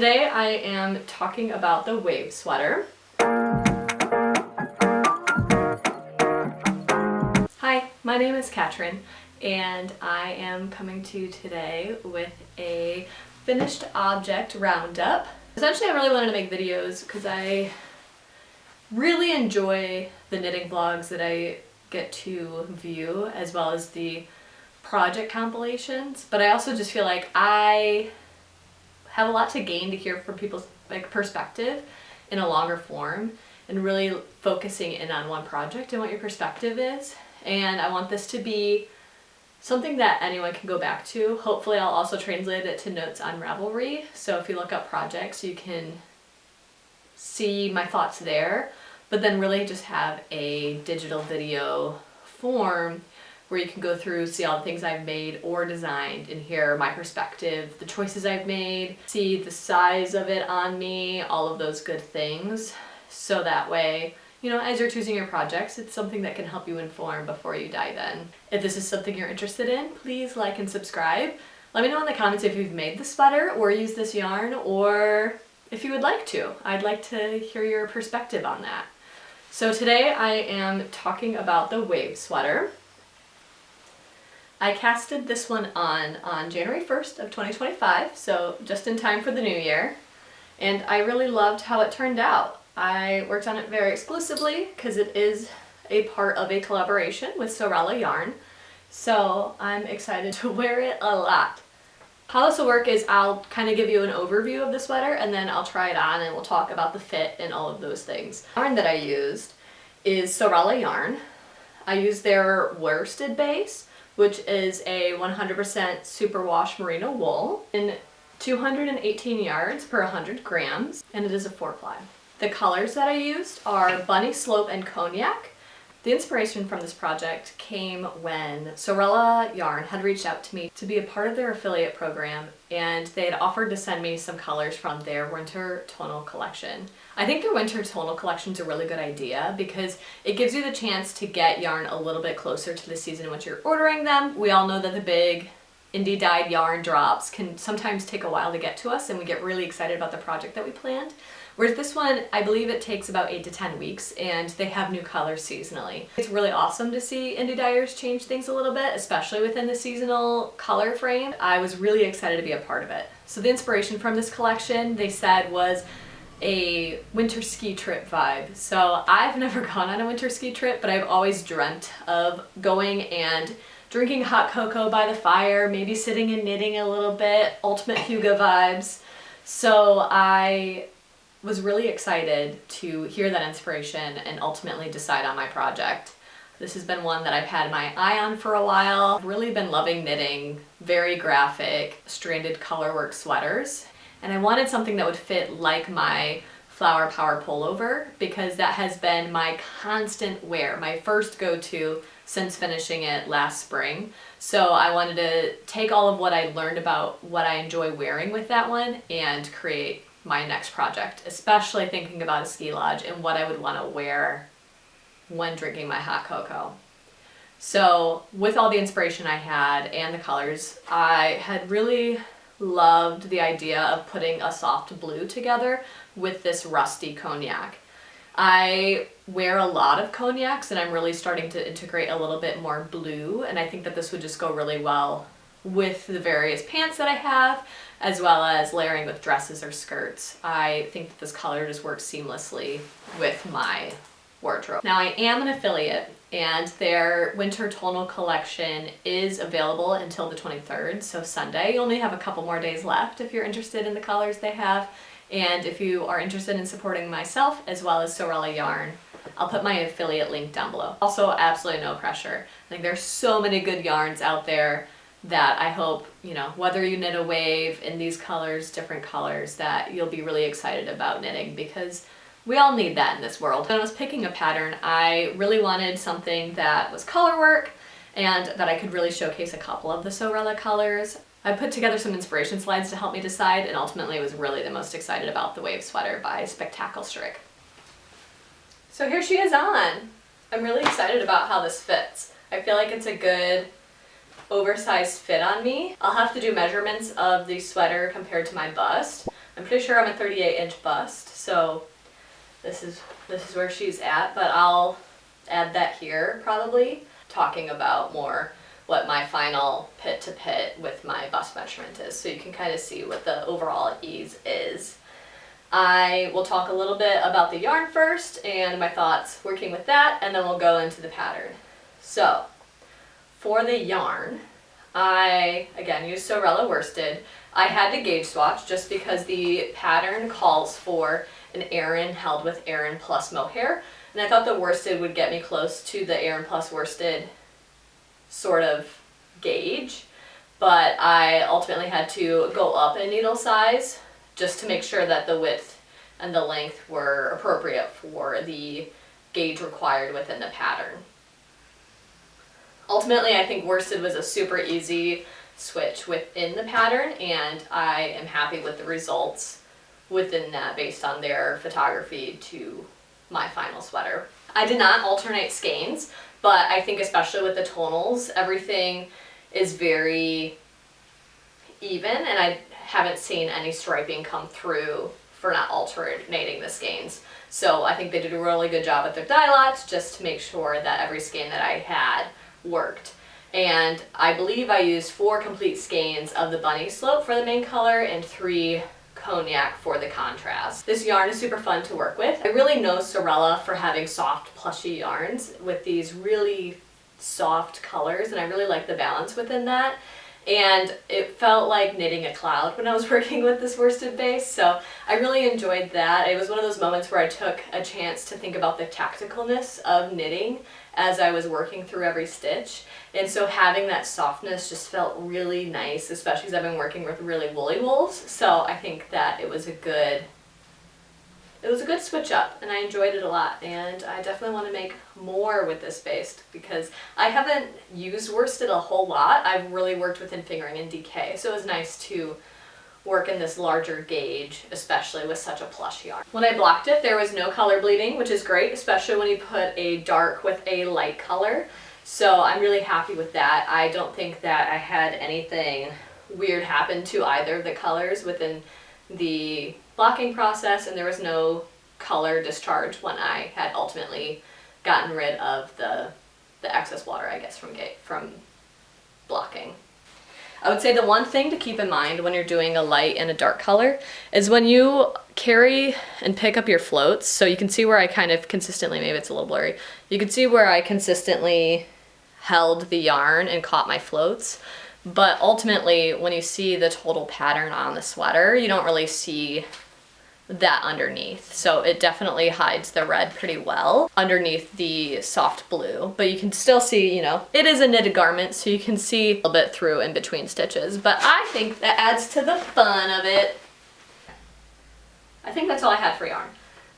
Today I am talking about the wave sweater. Hi, my name is Katrin and I am coming to you today with a finished object roundup. Essentially I really wanted to make videos because I really enjoy the knitting vlogs that I get to view as well as the project compilations, but I also just feel like I have a lot to gain to hear from people's perspective in a longer form and really focusing in on one project and what your perspective is. And I want this to be something that anyone can go back to. Hopefully I'll also translate it to notes on Ravelry, so if you look up projects you can see my thoughts there, but then really just have a digital video form where you can go through, see all the things I've made or designed and hear my perspective, the choices I've made, see the size of it on me, all of those good things. So that way, you know, as you're choosing your projects, it's something that can help you inform before you dive in. If this is something you're interested in, please like and subscribe. Let me know in the comments if you've made the sweater or used this yarn, or if you would like to. I'd like to hear your perspective on that. So today I am talking about the wave sweater. I casted this one on January 1st of 2025, so just in time for the new year, and I really loved how it turned out. I worked on it very exclusively because it is a part of a collaboration with Sewrella yarn, so I'm excited to wear it a lot. How this will work is I'll kind of give you an overview of the sweater and then I'll try it on and we'll talk about the fit and all of those things. The yarn that I used is Sewrella yarn. I used their worsted base, which is a 100% superwash merino wool in 218 yards per 100 grams, and it is a 4-ply. The colors that I used are Bunny, Slope, and Cognac. The inspiration from this project came when Sewrella Yarn had reached out to me to be a part of their affiliate program, and they had offered to send me some colors from their winter tonal collection. I think their winter tonal collection is a really good idea because it gives you the chance to get yarn a little bit closer to the season in which you're ordering them. We all know that the big indie dyed yarn drops can sometimes take a while to get to us and we get really excited about the project that we planned. Whereas this one, I believe it takes about 8 to 10 weeks and they have new colors seasonally. It's really awesome to see indie dyers change things a little bit, especially within the seasonal color frame. I was really excited to be a part of it. So the inspiration from this collection, they said, was a winter ski trip vibe. So I've never gone on a winter ski trip, but I've always dreamt of going and drinking hot cocoa by the fire, maybe sitting and knitting a little bit, ultimate hygge vibes. So I was really excited to hear that inspiration and ultimately decide on my project. This has been one that I've had my eye on for a while. I've really been loving knitting very graphic, stranded colorwork sweaters. And I wanted something that would fit like my Flower Power pullover because that has been my constant wear, my first go-to since finishing it last spring. So I wanted to take all of what I learned about what I enjoy wearing with that one and create my next project, especially thinking about a ski lodge and what I would want to wear when drinking my hot cocoa. So with all the inspiration I had and the colors, I had really loved the idea of putting a soft blue together with this rusty cognac. I wear a lot of cognacs and I'm really starting to integrate a little bit more blue, and I think that this would just go really well with the various pants that I have, as well as layering with dresses or skirts. I think that this color just works seamlessly with my wardrobe. Now I am an affiliate and their winter tonal collection is available until the 23rd, so Sunday. You only have a couple more days left if you're interested in the colors they have, and if you are interested in supporting myself as well as Sewrella Yarn, I'll put my affiliate link down below. Also, absolutely no pressure. I think there's so many good yarns out there that I hope, you know, whether you knit a wave in these colors, different colors, that you'll be really excited about knitting because we all need that in this world. When I was picking a pattern, I really wanted something that was color work and that I could really showcase a couple of the Sewrella colors. I put together some inspiration slides to help me decide, and ultimately was really the most excited about the wave sweater by Spektakelstrik. So here she is on. I'm really excited about how this fits. I feel like it's a good oversized fit on me. I'll have to do measurements of the sweater compared to my bust. I'm pretty sure I'm a 38-inch bust, so this is where she's at, but I'll add that here probably, talking about more what my final pit to pit with my bust measurement is, so you can kind of see what the overall ease is. I will talk a little bit about the yarn first and my thoughts working with that, and then we'll go into the pattern. So for the yarn, I again used Sewrella worsted. I had to gauge swatch just because the pattern calls for an Aran held with Aran plus mohair, and I thought the worsted would get me close to the Aran plus worsted sort of gauge, but I ultimately had to go up in needle size just to make sure that the width and the length were appropriate for the gauge required within the pattern. Ultimately, I think worsted was a super easy switch within the pattern, and I am happy with the results within that based on their photography to my final sweater. I did not alternate skeins, but I think especially with the tonals, everything is very even, and I haven't seen any striping come through for not alternating the skeins. So I think they did a really good job with their dye lots just to make sure that every skein that I had worked. And I believe I used 4 complete skeins of the bunny slope for the main color and 3 Cognac for the contrast. This yarn is super fun to work with. I really know Sewrella for having soft plushy yarns with these really soft colors, and I really like the balance within that. And it felt like knitting a cloud when I was working with this worsted base, so I really enjoyed that. It was one of those moments where I took a chance to think about the tacticalness of knitting as I was working through every stitch, and so having that softness just felt really nice, especially as I've been working with really woolly wools. So I think that it was a good switch up, and I enjoyed it a lot, and I definitely want to make more with this base because I haven't used worsted a whole lot. I've really worked within fingering and DK, so it was nice to work in this larger gauge, especially with such a plush yarn. When I blocked it, there was no color bleeding, which is great, especially when you put a dark with a light color. So I'm really happy with that. I don't think that I had anything weird happen to either of the colors within the blocking process, and there was no color discharge when I had ultimately gotten rid of the excess water, I guess, from blocking. I would say the one thing to keep in mind when you're doing a light and a dark color is when you carry and pick up your floats, so you can see where I kind of consistently, maybe it's a little blurry, you can see where I consistently held the yarn and caught my floats, but ultimately when you see the total pattern on the sweater, you don't really see that underneath. So it definitely hides the red pretty well underneath the soft blue, but you can still see, you know, it is a knitted garment, so you can see a little bit through in between stitches, but I think that adds to the fun of it. I think that's all I had for yarn.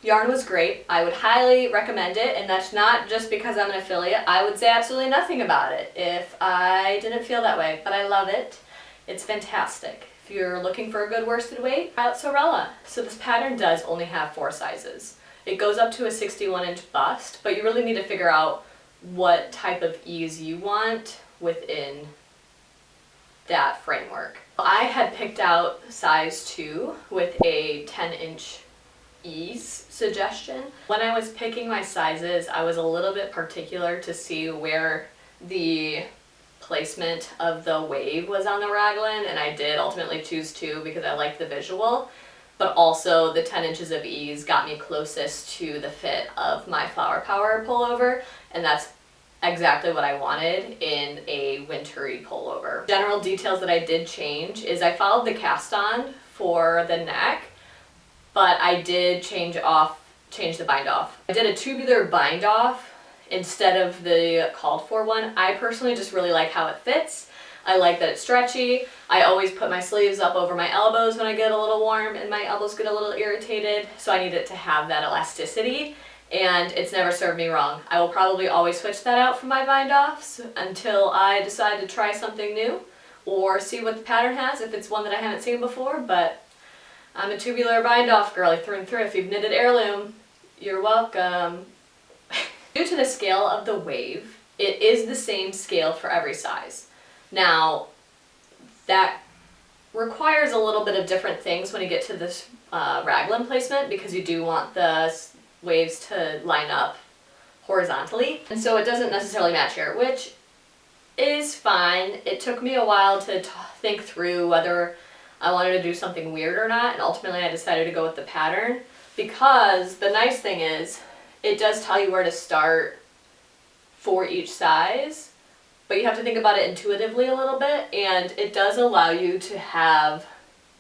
Yarn was great. I would highly recommend it, and that's not just because I'm an affiliate. I would say absolutely nothing about it if I didn't feel that way, but I love it. It's fantastic. If you're looking for a good worsted weight, try out Sewrella. So this pattern does only have 4 sizes. It goes up to a 61-inch bust, but you really need to figure out what type of ease you want within that framework. I had picked out size 2 with a 10-inch ease suggestion. When I was picking my sizes, I was a little bit particular to see where the placement of the wave was on the raglan, and I did ultimately choose 2 because I liked the visual, but also the 10 inches of ease got me closest to the fit of my Flower Power pullover, and that's exactly what I wanted in a wintry pullover. General details that I did change is I followed the cast on for the neck, but I did change the bind off. I did a tubular bind off instead of the called for one. I personally just really like how it fits. I like that it's stretchy. I always put my sleeves up over my elbows when I get a little warm and my elbows get a little irritated, so I need it to have that elasticity, and it's never served me wrong. I will probably always switch that out for my bind offs until I decide to try something new or see what the pattern has if it's one that I haven't seen before, but I'm a tubular bind off girly through and through. If you've knitted heirloom, you're welcome. Due to the scale of the wave, it is the same scale for every size. Now, that requires a little bit of different things when you get to this raglan placement, because you do want the waves to line up horizontally. And so it doesn't necessarily match here, which is fine. It took me a while to think through whether I wanted to do something weird or not, and ultimately I decided to go with the pattern, because the nice thing is it does tell you where to start for each size, but you have to think about it intuitively a little bit, and it does allow you to have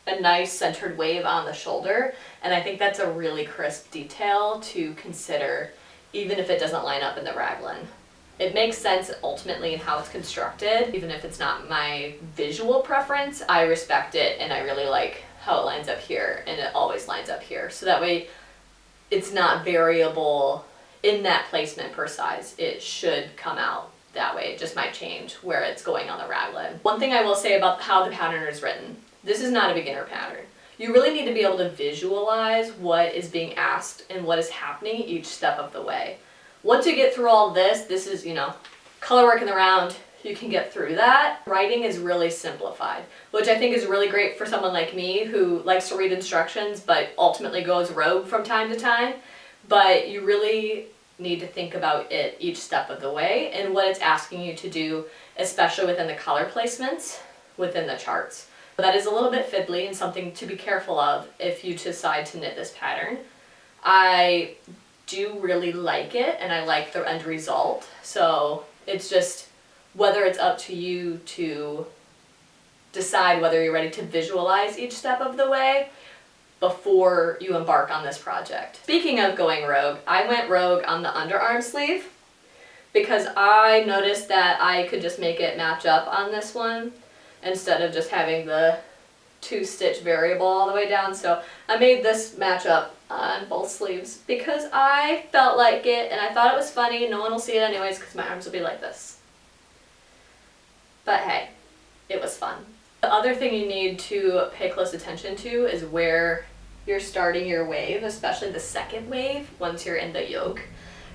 a nice centered wave on the shoulder, and I think that's a really crisp detail to consider even if it doesn't line up in the raglan. It makes sense ultimately in how it's constructed. Even if it's not my visual preference, I respect it and I really like how it lines up here, and it always lines up here. So that way it's not variable in that placement per size. It should come out that way. It just might change where it's going on the raglan. One thing I will say about how the pattern is written, this is not a beginner pattern. You really need to be able to visualize what is being asked and what is happening each step of the way. Once you get through all this is, color work in the round, you can get through that. Writing is really simplified, which I think is really great for someone like me who likes to read instructions but ultimately goes rogue from time to time. But you really need to think about it each step of the way and what it's asking you to do, especially within the color placements within the charts. That is a little bit fiddly and something to be careful of if you decide to knit this pattern. I do really like it and I like the end result, so it's just whether it's up to you to decide whether you're ready to visualize each step of the way before you embark on this project. Speaking of going rogue, I went rogue on the underarm sleeve because I noticed that I could just make it match up on this one instead of just having the 2-stitch variable all the way down. So I made this match up on both sleeves because I felt like it and I thought it was funny. No one will see it anyways because my arms will be like this. But hey, it was fun. The other thing you need to pay close attention to is where you're starting your wave, especially the second wave once you're in the yoke,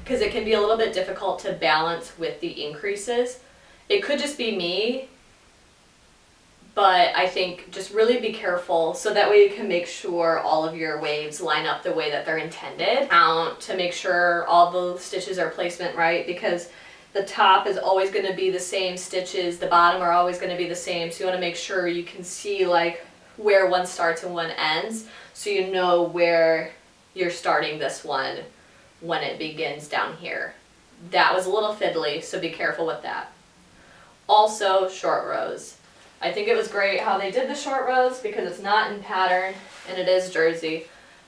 because it can be a little bit difficult to balance with the increases. It could just be me, but I think just really be careful so that way you can make sure all of your waves line up the way that they're intended. Count to make sure all the stitches are placement right, because the top is always going to be the same stitches, the bottom are always going to be the same, so you want to make sure you can see like where one starts and one ends, so you know where you're starting this one when it begins down here. That was a little fiddly, so be careful with that. Also, short rows. I think it was great how they did the short rows because it's not in pattern and it is jersey.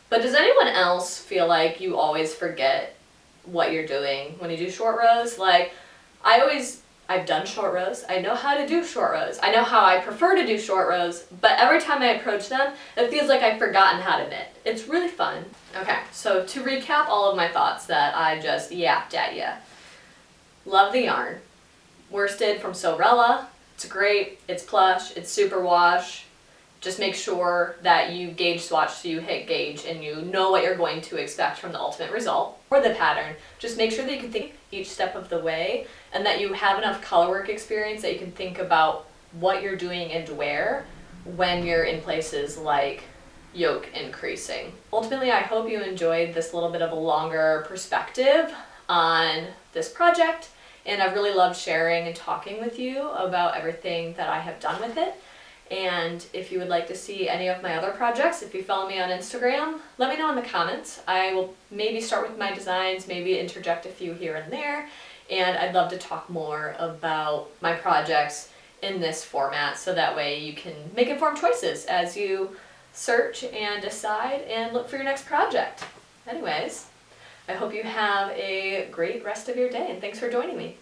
But does anyone else feel like you always forget what you're doing when you do short rows? Like, I've done short rows, I know how to do short rows, I know how I prefer to do short rows, but every time I approach them, it feels like I've forgotten how to knit. It's really fun. Okay, so to recap all of my thoughts that I just yapped at you. Love the yarn. Worsted from Sewrella. It's great, it's plush, it's super wash. Just make sure that you gauge swatch so you hit gauge and you know what you're going to expect from the ultimate result. For the pattern, just make sure that you can think each step of the way and that you have enough color work experience that you can think about what you're doing and where when you're in places like yoke increasing. Ultimately, I hope you enjoyed this little bit of a longer perspective on this project, and I've really loved sharing and talking with you about everything that I have done with it. And if you would like to see any of my other projects, if you follow me on Instagram, let me know in the comments. I will maybe start with my designs, maybe interject a few here and there, and I'd love to talk more about my projects in this format so that way you can make informed choices as you search and decide and look for your next project. Anyways, I hope you have a great rest of your day and thanks for joining me.